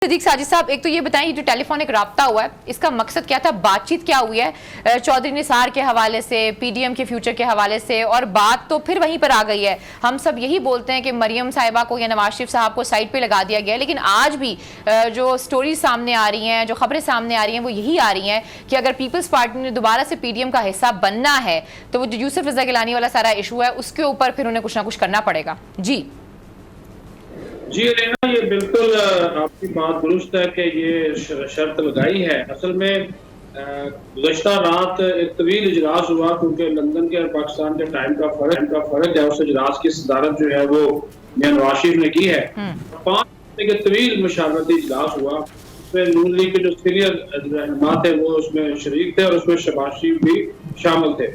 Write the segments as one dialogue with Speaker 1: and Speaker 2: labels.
Speaker 1: सदीक साजिद साहब, एक तो ये बताएं, जो टेलीफोनिक राब्ता हुआ है इसका मकसद क्या था, बातचीत क्या हुई है चौधरी निसार के हवाले से, पीडीएम के फ्यूचर के हवाले से, और बात तो फिर वहीं पर आ गई है। हम सब यही बोलते हैं कि मरियम साहिबा को या नवाज शरीफ साहब को साइड पे लगा दिया गया है, लेकिन आज भी जो स्टोरी सामने आ रही हैं, जो खबरें सामने आ रही हैं, वो यही आ रही हैं कि अगर पीपल्स पार्टी ने दोबारा से पीडीएम का हिस्सा बनना है तो वो जो यूसुफ रजा गिलानी वाला सारा इशू है उसके ऊपर फिर उन्हें कुछ ना कुछ करना पड़ेगा।
Speaker 2: जी रेना, ये बिल्कुल आपकी बात दुरुस्त है कि ये शर्त लगाई है। असल में गुज़श्ता रात एक तवील इजलास हुआ, क्योंकि लंदन के और पाकिस्तान के टाइम का फर्क है। उस इजलास की सदारत जो है वो नवाज शरीफ ने की है। 5 घंटे के तवील मशावरती इजलास हुआ। उसमें नून लीग के जो सीनियर रहनुमा थे वो उसमें शरीक थे और उसमें शहबाज शरीफ भी शामिल थे।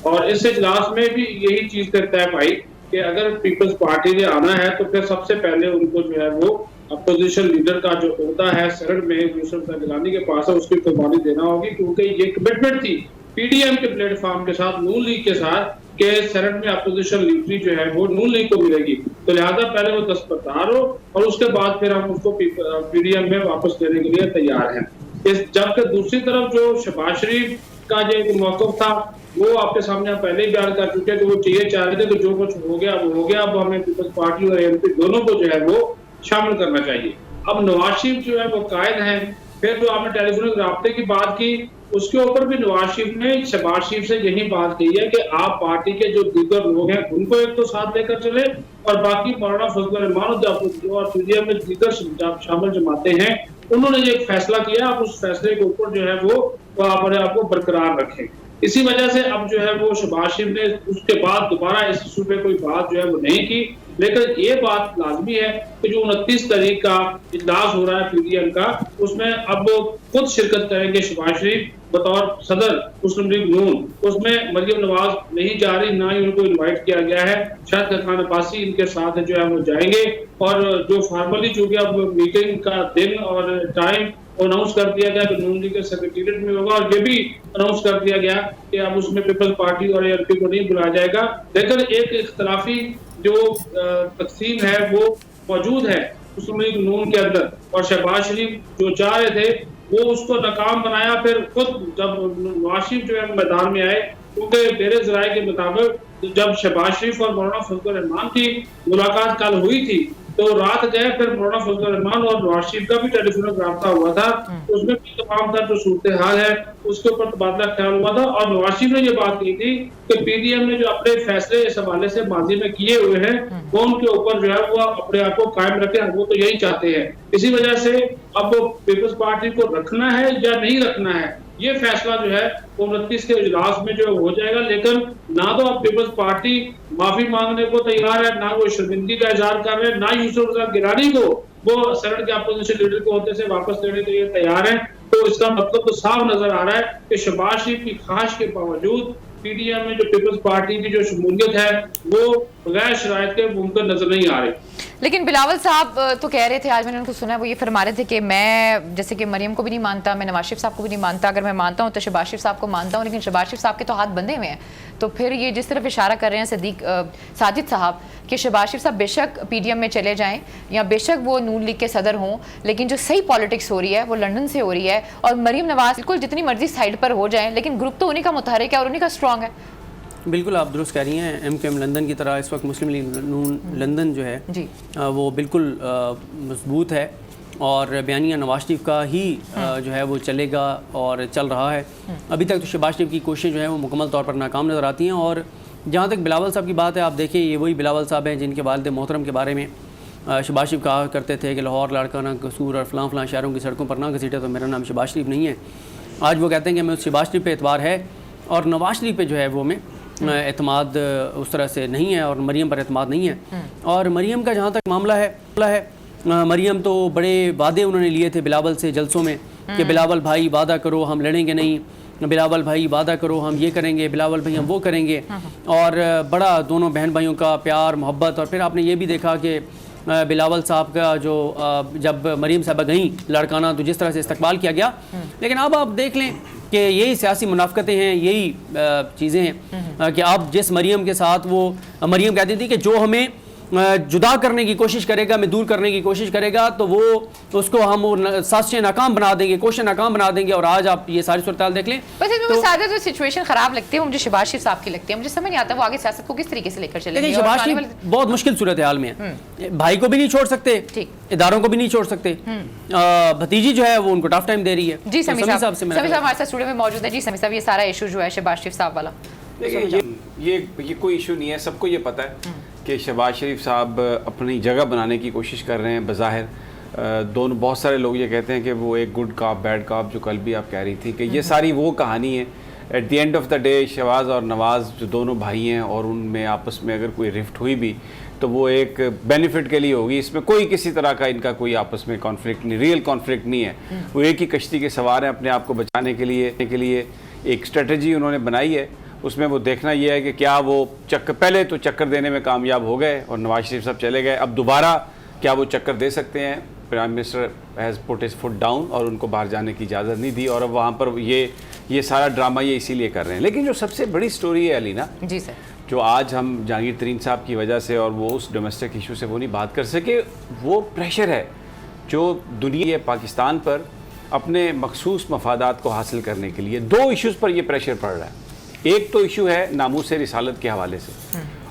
Speaker 2: और इस इजलास में भी यही चीज तय पाई कि अगर पीपल्स पार्टी ने आना है तो फिर सबसे पहले उनको जो है वो अपोजिशन लीडर का जो होता है सेनेट में यूसुफ रजा गिलानी के पास है, उसकी कुर्बानी देना होगी, क्योंकि ये कमिटमेंट थी पीडीएम के प्लेटफॉर्म के साथ, नून लीग के साथ, कि सेनेट में अपोजिशन लीडरी जो है वो नून लीग को मिलेगी। तो लिहाजा पहले वो दस्तबरदार हो और उसके बाद फिर हम उसको पीडीएम में वापस देने के लिए तैयार हैं। जबकि दूसरी तरफ जो शहबाज शरीफ का जो मौक़िफ़ था वो आपके सामने हम पहले ही बयान कर चुके हैं कि वो चाह रहे थे कि जो कुछ हो गया वो हो गया, अब हमें पीपल्स पार्टी और एमपी दोनों को जो है वो शामिल करना चाहिए। अब नवाज शरीफ जो है वो कायल हैं। फिर जो आपने टेलीफोनिक राब्ते की बात की, उसके ऊपर भी नवाज शरीफ ने शहबाज शरीफ से यही बात कही है कि आप पार्टी के जो दीगर लोग हैं उनको एक तो साथ लेकर चले और बाकी मौलाना फजल रहमान और पीडीएम में दीगर शामिल जमाते हैं, उन्होंने जो एक फैसला किया, आप उस फैसले के ऊपर जो है वो अपने आप को बरकरार रखें। इसी वजह से अब जो है वो शहबाज शरीफ ने उसके बाद दोबारा इस इशू पे कोई बात जो है वो नहीं की। लेकिन ये बात लाजमी है कि जो 29 तारीख का इजलास हो रहा है पीडीएम का, उसमें अब खुद शिरकत करेंगे शहबाज शरीफ बतौर सदर मुस्लिम लीग नून। उसमें मरियम नवाज नहीं जा रही, ना ही उनको इन्वाइट किया गया है। शायद खान अब्बासी इनके साथ जो है वो जाएंगे और जो फॉर्मली चूंकि अब मीटिंग का दिन और टाइम अनाउंस कर दिया गया कि नून लीग के सेक्रेटेरिएट में होगा, और ये भी अनाउंस कर दिया गया कि अब उसमें पीपल्स पार्टी और एमपी को नहीं बुलाया जाएगा। लेकिन एक इख्तलाफी जो तकसीम है वो मौजूद है मुस्लिम लीग नून के अंदर, और शहबाज शरीफ जो चाह रहे थे वो उसको नाकाम बनाया। फिर खुद जब नवाज शरीफ जो है मैदान में आए, क्योंकि मेरे जराये के मुताबिक जब शहबाज शरीफ और मौलाना फजल रहमान की मुलाकात कल हुई थी तो रात गए, फिर मौलाना फजल रहमान और नवाज शरीफ का भी टेलीफोनिक राब्ता हुआ था, उसमें भी तमाम तर जो सूरत हाल है उसके ऊपर तबादला ख्याल हुआ था। और नवाज शरीफ ने ये बात की थी कि पीडीएम ने जो अपने फैसले इस हवाले से माजी में किए हुए हैं वो उनके ऊपर जो है वो अपने आप को कायम रखे, वो तो यही चाहते हैं। इसी वजह से अब पीपल्स पार्टी को रखना है या नहीं रखना है, ये फैसला जो है 29 के इजलास में जो हो जाएगा। लेकिन ना तो अब पीपल्स पार्टी माफी मांगने को तैयार है, ना वो शर्मिंदगी का इजहार कर रहे हैं, ना यूसुफ रजा गिलानी को वो सेनेट के अपोजिशन लीडर को होते से वापस लेने के लिए तैयार है। तो इसका मतलब तो साफ नजर आ रहा है कि शहबाज शरीफ की ख्वाहिश के बावजूद पीडीएम में जो पीपल्स पार्टी की जो शमूलियत है वो बगैर शराइत के मुमकिन नजर नहीं आ रही।
Speaker 1: लेकिन बिलावल साहब तो कह रहे थे, आज मैंने उनको सुना, वो ये फरमा रहे थे कि मैं जैसे कि मरियम को भी नहीं मानता, मैं नवाज शरीफ साहब को भी नहीं मानता, अगर मैं मानता हूँ तो शहबाज शरीफ साहब को मानता हूँ, लेकिन शहबाज शरीफ साहब के तो हाथ बंधे हुए हैं। तो फिर ये जिस तरफ इशारा कर रहे हैं साजिद साहब कि शहबाज शरीफ साहब बेशक पीडीएम में चले जाएं या बेशक वो नून लीग के सदर हों, लेकिन जो सही पॉलिटिक्स हो रही है वो लंदन से हो रही है, और मरियम नवाज बिल्कुल जितनी मर्जी साइड पर हो जाए लेकिन ग्रुप तो उन्हीं का मुतहरिक है और उन्हीं का स्ट्रॉन्ग है।
Speaker 3: बिल्कुल आप दुरुस्त कह रही हैं। एमकेएम लंदन की तरह इस वक्त मुस्लिम लीग नून लंदन जो है वो बिल्कुल मजबूत है और बयानिया नवाज शरीफ का ही जो है वो चलेगा और चल रहा है। अभी तक तो शहबाज शरीफ की कोशिशें जो है वो मुकम्मल तौर पर नाकाम नज़र आती हैं। और जहाँ तक बिलावल साहब की बात है, आप देखिए ये वही बिलावल साहब हैं जिनके वालिद मोहतरम के बारे में शहबाज शरीफ कहा करते थे कि लाहौर लाड़काना कसूर और फलां शहरों की सड़कों पर ना घसीटे तो मेरा नाम शहबाज शरीफ नहीं है। आज वो कहते हैं कि हमें शहबाज शरीफ पर एतबार है और नवाज शरीफ पे जो है वो में एतमाद उस तरह से नहीं है और मरियम पर एतमाद नहीं है। और मरियम का जहाँ तक मामला है मरियम तो बड़े वादे उन्होंने लिए थे बिलावल से जलसों में कि बिलावल भाई वादा करो हम लड़ेंगे नहीं, बिलावल भाई वादा करो हम ये करेंगे, बिलावल भाई हम वो करेंगे। और बड़ा दोनों बहन भाइयों का प्यार मोहब्बत। और फिर आपने ये भी देखा कि बिलावल साहब का जो जब मरियम साहबा गई लड़काना तो जिस तरह से इस्तकबाल किया गया। लेकिन अब आप देख लें कि यही सियासी मुनाफकतें हैं, यही चीज़ें हैं कि अब जिस मरियम के साथ वो मरियम कहती थी कि जो हमें जुदा करने की कोशिश करेगा, में दूर करने की कोशिश करेगा, तो वो उसको हम वो साजिशें नाकाम बना देंगे, कोशिशें नाकाम बना देंगे। और आज आप ये सारी सूरत देख लें।
Speaker 1: बस इसमें सादा जो सिचुएशन खराब लगती है मुझे शहबाज शरीफ साहब की लगती है, मुझे समझ नहीं आता वो आगे सियासत को किस तरीके से लेकर चलेंगे।
Speaker 3: शहबाज शरीफ बहुत मुश्किल सूरत हाल में है, भाई को भी नहीं छोड़ सकते, इदारों को भी नहीं छोड़ सकते, भतीजी जो है वो उनको टफ टाइम दे रही है।
Speaker 1: जी समी साहब हमारे साथ स्टूडियो में मौजूद है। जी समी साहब, ये सारा इशू जो है शहबाज शरीफ साहब वाला,
Speaker 4: देखिए ये कोई इशू नहीं है, सबको ये पता है कि शहबाज शरीफ साहब अपनी जगह बनाने की कोशिश कर रहे हैं। बज़ाहिर दोनों बहुत सारे लोग ये कहते हैं कि वो एक गुड कॉप बैड कॉप, जो कल भी आप कह रही थी कि ये सारी वो कहानी है। At the end of the day Shahbaz और नवाज़ जो दोनों भाई हैं और उनमें आपस में अगर कोई रिफ्ट हुई भी तो वो एक बेनिफिट के लिए होगी, इसमें कोई किसी तरह का इनका कोई आपस में कॉन्फ्लिक्ट नहीं, रियल कॉन्फ्लिक्ट नहीं है। वो एक ही कश्ती के सवार हैं, अपने आप को बचाने के लिए एक स्ट्रेटजी उन्होंने बनाई है। उसमें वो देखना ये है कि क्या वो पहले तो चक्कर देने में कामयाब हो गए और नवाज शरीफ साहब चले गए, अब दोबारा क्या वो चक्कर दे सकते हैं। Prime minister has put his foot down और उनको बाहर जाने की इजाज़त नहीं दी, और अब वहाँ पर ये सारा ड्रामा ये इसीलिए कर रहे हैं। लेकिन जो सबसे बड़ी स्टोरी है अलीना
Speaker 1: जी सर,
Speaker 4: जो आज हम जहांगीर तरीन साहब की वजह से और वो उस डोमेस्टिक इशू से वो नहीं बात कर सके, वो प्रेशर है जो दुनिया पाकिस्तान पर अपने मखसूस मफादात को हासिल करने के लिए दो इश्यूज़ पर ये प्रेशर पड़ रहा है। एक तो इशू है नामूस रिसालत के हवाले से,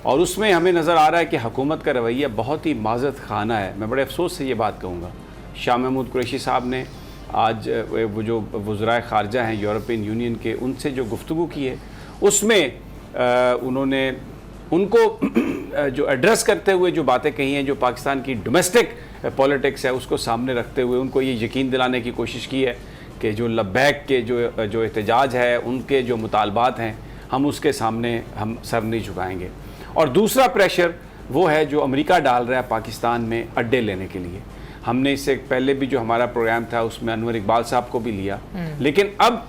Speaker 4: और उसमें हमें नज़र आ रहा है कि हुकूमत का रवैया बहुत ही माज़त खाना है। मैं बड़े अफसोस से ये बात कहूँगा, शाह महमूद कुरैशी साहब ने आज वो जो वज़राए ख़ारजा हैं यूरोपियन यूनियन के, उनसे जो गुफ्तगू की है उसमें उन्होंने उनको जो एड्रेस करते हुए जो बातें कही हैं, जो पाकिस्तान की डोमेस्टिक पॉलिटिक्स है उसको सामने रखते हुए उनको ये यकीन दिलाने की कोशिश की है कि जो लब्बैक के जो एहतजाज है, उनके जो मुतालबात हैं, हम उसके सामने हम सर नहीं झुकाएंगे। और दूसरा प्रेशर वो है जो अमेरिका डाल रहा है पाकिस्तान में अड्डे लेने के लिए। हमने इससे पहले भी जो हमारा प्रोग्राम था उसमें अनवर इकबाल साहब को भी लिया, लेकिन अब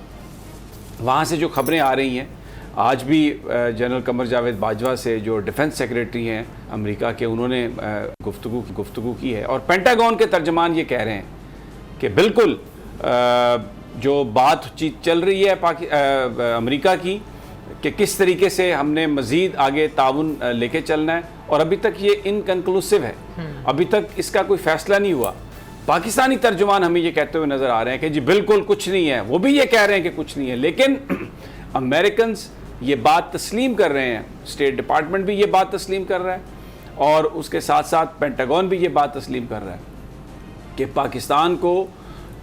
Speaker 4: वहाँ से जो खबरें आ रही हैं, आज भी जनरल कमर जावेद बाजवा से जो डिफेंस सेक्रेटरी हैं अमेरिका के, उन्होंने गुफ्तगू की है, और पेंटागन के तर्जमान ये कह रहे हैं कि बिल्कुल जो बातचीत चल रही है अमेरिका की कि किस तरीके से हमने मज़ीद आगे ताउन लेके चलना है, और अभी तक ये इनकन्क्लूसिव है, अभी तक इसका कोई फ़ैसला नहीं हुआ। पाकिस्तानी तर्जुमान हमें ये कहते हुए नज़र आ रहे हैं कि जी बिल्कुल कुछ नहीं है, वो भी ये कह रहे हैं कि कुछ नहीं है, लेकिन अमेरिकन्स ये बात तस्लीम कर रहे हैं, स्टेट डिपार्टमेंट भी ये बात तस्लीम कर रहा है, और उसके साथ साथ पेंटागन भी ये बात तस्लीम कर रहा है कि पाकिस्तान को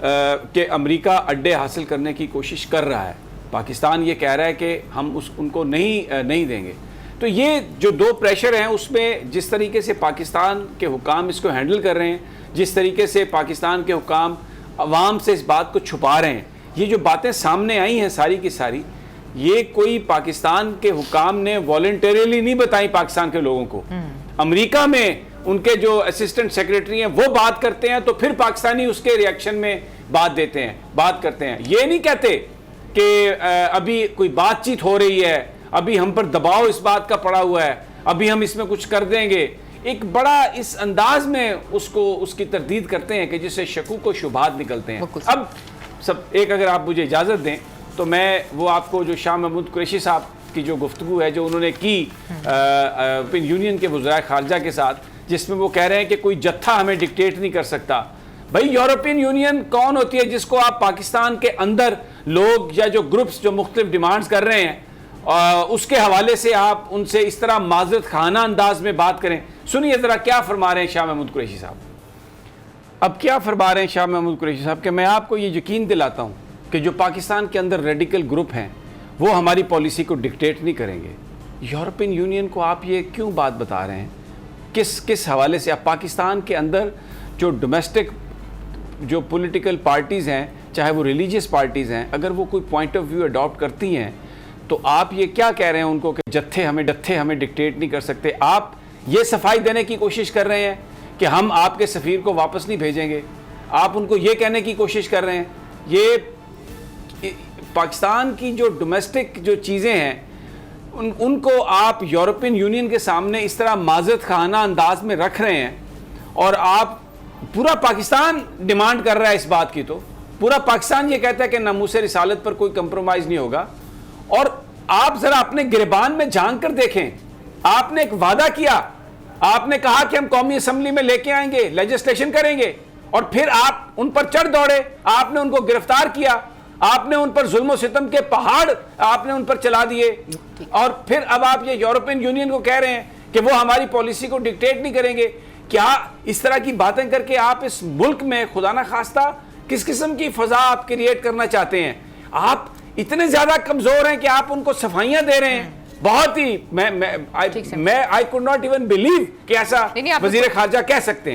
Speaker 4: कि अमेरिका अड्डे हासिल करने की कोशिश कर रहा है। पाकिस्तान ये कह रहा है कि हम उनको नहीं देंगे। तो ये जो दो प्रेशर हैं उसमें जिस तरीके से पाकिस्तान के हुकाम इसको हैंडल कर रहे हैं, जिस तरीके से पाकिस्तान के हुकाम अवाम से इस बात को छुपा रहे हैं, ये जो बातें सामने आई हैं सारी की सारी, ये कोई पाकिस्तान के हुकाम ने वॉलंटरीली नहीं बताई पाकिस्तान के लोगों को। अमेरिका में उनके जो असिस्टेंट सेक्रेटरी हैं वो बात करते हैं, तो फिर पाकिस्तानी उसके रिएक्शन में बात करते हैं। ये नहीं कहते कि अभी कोई बातचीत हो रही है, अभी हम पर दबाव इस बात का पड़ा हुआ है, अभी हम इसमें कुछ कर देंगे। एक बड़ा इस अंदाज में उसकी तरदीद करते हैं कि जिससे शकूक को शुभात निकलते हैं। अब सब एक अगर आप मुझे इजाज़त दें तो मैं वो आपको जो शाह महमूद कुरैशी साहब की जो गुफ्तगू है जो उन्होंने की यूरोपियन यूनियन के वज़राए ख़ारजा के साथ, जिसमें वो कह रहे हैं कि कोई जत्था हमें डिक्टेट नहीं कर सकता। भाई यूरोपियन यूनियन कौन होती है जिसको आप पाकिस्तान के अंदर लोग या जो ग्रुप्स जो मुख्तलिफ डिमांड्स कर रहे हैं उसके हवाले से आप उनसे इस तरह माज़रत खाना अंदाज में बात करें। सुनिए ज़रा क्या फरमा रहे हैं शाह महमूद कुरैशी साहब। अब क्या फरमा रहे हैं शाह महमूद कुरैशी साहब कि मैं आपको ये यकीन दिलाता हूँ कि जो पाकिस्तान के अंदर रेडिकल ग्रुप हैं वो हमारी पॉलिसी को डिक्टेट नहीं करेंगे। यूरोपियन यूनियन को आप ये क्यों बात बता रहे हैं, किस हवाले से? आप पाकिस्तान के अंदर जो डोमेस्टिक जो पॉलिटिकल पार्टीज़ हैं, चाहे वो रिलीजियस पार्टीज़ हैं, अगर वो कोई पॉइंट ऑफ व्यू अडॉप्ट करती हैं तो आप ये क्या कह रहे हैं उनको कि जत्थे हमें डिक्टेट नहीं कर सकते। आप ये सफाई देने की कोशिश कर रहे हैं कि हम आपके सफ़ीर को वापस नहीं भेजेंगे। आप उनको ये कहने की कोशिश कर रहे हैं, ये पाकिस्तान की जो डोमेस्टिक जो चीज़ें हैं उनको आप यूरोपियन यूनियन के सामने इस तरह माज़रत खाना अंदाज में रख रहे हैं, और आप पूरा पाकिस्तान डिमांड कर रहा है इस बात की। तो पूरा पाकिस्तान ये कहता है कि नामूस रिसालत पर कोई कंप्रोमाइज़ नहीं होगा। और आप ज़रा अपने गिरबान में झांक कर देखें, आपने एक वादा किया, आपने कहा कि हम कौमी असेंबली में लेके आएंगे, लेजिस्लेशन करेंगे, और फिर आप उन पर चढ़ दौड़े, आपने उनको गिरफ्तार किया, आपने उन पर जुल्म सितम के पहाड़ आपने उन पर चला दिए, और फिर अब आप ये यूरोपियन यूनियन को कह रहे हैं कि वो हमारी पॉलिसी को डिक्टेट नहीं करेंगे। क्या इस तरह की बातें करके आप इस मुल्क में खुदा ना खास्ता किस किस्म की फजा आप क्रिएट करना चाहते हैं? आप इतने ज्यादा कमजोर हैं कि आप उनको सफाइयां दे रहे हैं। बहुत ही मैं I could not even believe कि ऐसा वजीर खारजा कह सकते हैं।